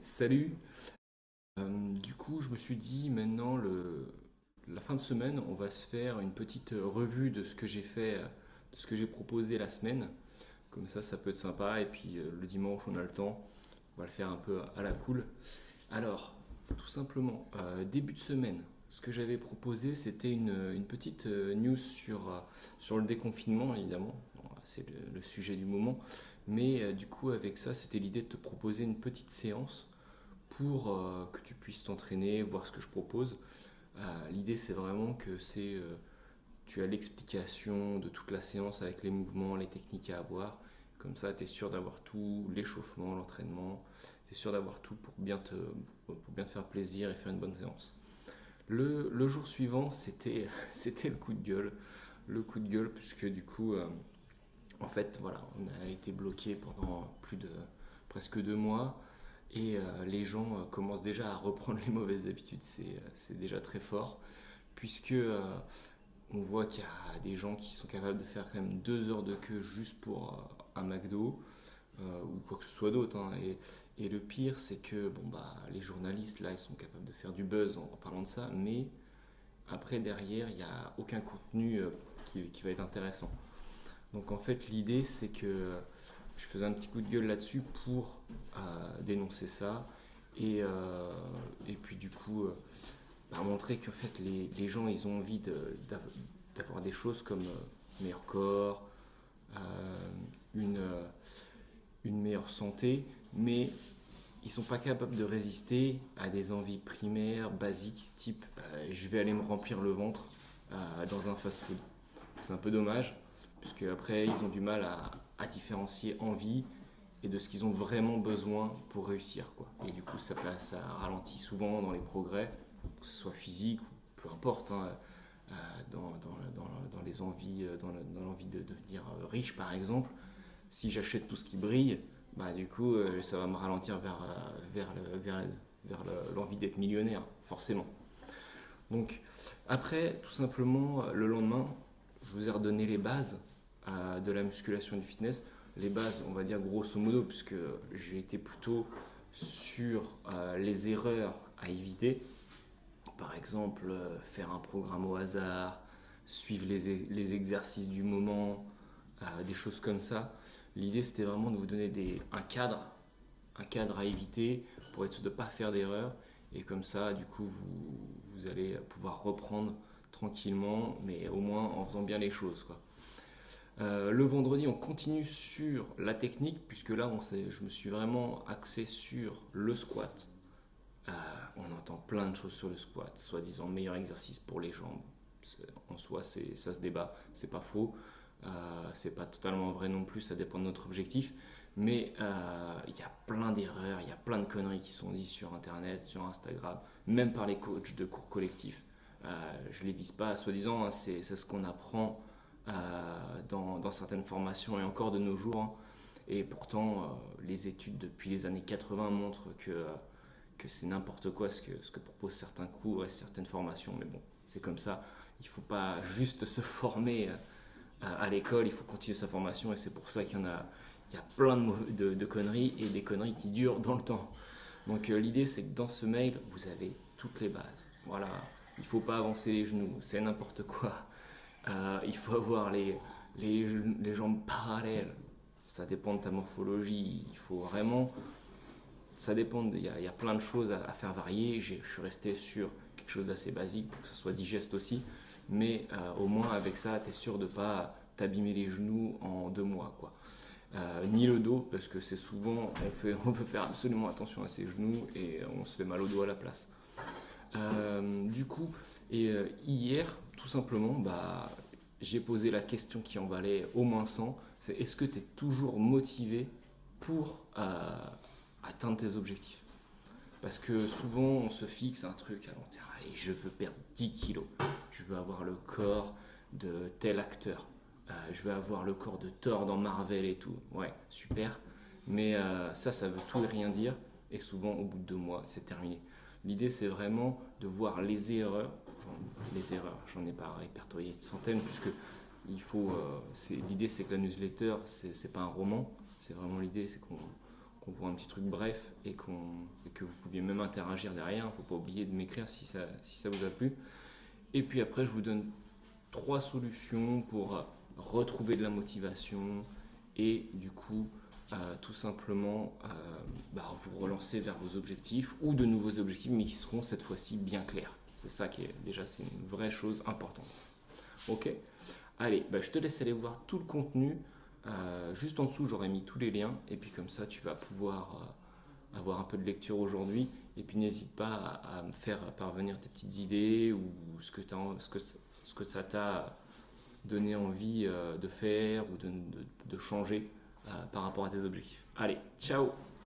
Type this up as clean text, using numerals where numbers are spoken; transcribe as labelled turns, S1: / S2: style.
S1: Salut. Du coup, je me suis dit maintenant la fin de semaine, on va se faire une petite revue de ce que j'ai fait, de ce que j'ai proposé la semaine. Comme ça peut être sympa. Et puis le dimanche, on a le temps. On va le faire un peu à la cool. Alors, tout simplement, début de semaine, ce que j'avais proposé, c'était une petite news sur le déconfinement, évidemment. Bon, c'est le sujet du moment. Mais du coup, avec ça, c'était l'idée de te proposer une petite séance pour que tu puisses t'entraîner, voir ce que je propose. L'idée, c'est vraiment que tu as l'explication de toute la séance avec les mouvements, les techniques à avoir. Comme ça, tu es sûr d'avoir tout, l'échauffement, l'entraînement. Tu es sûr d'avoir tout pour bien te faire plaisir et faire une bonne séance. Le jour suivant, c'était le coup de gueule. Le coup de gueule, puisque du coup, en fait, voilà, on a été bloqué pendant plus de presque 2 mois. Et les gens commencent déjà à reprendre les mauvaises habitudes, c'est déjà très fort, puisque on voit qu'il y a des gens qui sont capables de faire quand même 2 heures de queue juste pour un McDo, ou quoi que ce soit d'autre, hein. Et le pire, c'est que bon, bah, les journalistes, là, ils sont capables de faire du buzz en parlant de ça, mais après, derrière, il n'y a aucun contenu qui va être intéressant. Donc en fait, l'idée, c'est que je faisais un petit coup de gueule là-dessus pour dénoncer ça et puis du coup bah, montrer qu'en fait les gens ils ont envie d'avoir des choses comme meilleur corps, euh, une, euh, une meilleure santé, mais ils sont pas capables de résister à des envies primaires, basiques, type je vais aller me remplir le ventre dans un fast-food. C'est un peu dommage, puisque après ils ont du mal à différencier envie et de ce qu'ils ont vraiment besoin pour réussir, quoi. Et du coup, ça ralentit souvent dans les progrès, que ce soit physique ou peu importe, hein, dans les envies, dans l'envie de devenir riche, par exemple. Si j'achète tout ce qui brille, bah, du coup, ça va me ralentir vers l'envie d'être millionnaire, forcément. Donc, après, tout simplement, le lendemain, je vous ai redonné les bases de la musculation et du fitness. Les bases, on va dire grosso modo, puisque j'ai été plutôt sur les erreurs à éviter. Par exemple, faire un programme au hasard, suivre les exercices du moment, des choses comme ça. L'idée, c'était vraiment de vous donner un cadre à éviter pour être sûr de ne pas faire d'erreur. Et comme ça, du coup, vous allez pouvoir reprendre tranquillement, mais au moins en faisant bien les choses, quoi. Le vendredi, on continue sur la technique, puisque là, je me suis vraiment axé sur le squat. Euh, on entend plein de choses sur le squat, soi-disant meilleur exercice pour les jambes. En soi, ça se débat, c'est pas faux. C'est pas totalement vrai non plus, ça dépend de notre objectif. Mais il y a plein d'erreurs, il y a plein de conneries qui sont dites sur Internet, sur Instagram, même par les coachs de cours collectifs. Je les vise pas, soi-disant, hein, c'est ce qu'on apprend dans certaines formations et encore de nos jours, hein. Et pourtant, les études depuis les années 80 montrent que c'est n'importe quoi ce que proposent certains cours et certaines formations. Mais bon, c'est comme ça. Il ne faut pas juste se former à l'école, il faut continuer sa formation et c'est pour ça il y a plein de conneries et des conneries qui durent dans le temps. Donc l'idée c'est que dans ce mail, vous avez toutes les bases. Voilà, il ne faut pas avancer les genoux, c'est n'importe quoi. Il faut avoir les jambes parallèles. Ça dépend de ta morphologie. Il faut vraiment. Ça dépend. Il y a plein de choses à faire varier. Je suis resté sur quelque chose d'assez basique pour que ça soit digeste aussi. Mais au moins avec ça, tu es sûr de ne pas t'abîmer les genoux en 2 mois, quoi. Ni le dos, parce que c'est souvent, on veut faire absolument attention à ses genoux et on se fait mal au dos à la place. Du coup, hier, tout simplement, bah, j'ai posé la question qui en valait au moins 100. C'est est-ce que tu es toujours motivé pour atteindre tes objectifs? Parce que souvent, on se fixe un truc à long terme. Allez, je veux perdre 10 kilos. Je veux avoir le corps de tel acteur. Je veux avoir le corps de Thor dans Marvel et tout. Ouais, super. Mais ça veut tout et rien dire. Et souvent, au bout de 2 mois, c'est terminé. L'idée, c'est vraiment de voir les erreurs. J'en ai pas répertorié de centaines, puisque il faut. L'idée, c'est que la newsletter, c'est pas un roman. C'est vraiment l'idée, c'est qu'on voit un petit truc bref et que vous pouviez même interagir derrière. Il ne faut pas oublier de m'écrire si ça vous a plu. Et puis après, je vous donne 3 solutions pour retrouver de la motivation et du coup, tout simplement vous relancer vers vos objectifs ou de nouveaux objectifs, mais qui seront cette fois-ci bien clairs. C'est ça qui est déjà, c'est une vraie chose importante. Ça. Ok. Allez, je te laisse aller voir tout le contenu. Juste en dessous, j'aurai mis tous les liens et puis comme ça, tu vas pouvoir avoir un peu de lecture aujourd'hui. Et puis n'hésite pas à me faire parvenir tes petites idées ou ce que ça t'a donné envie de faire ou de changer par rapport à tes objectifs. Allez, ciao!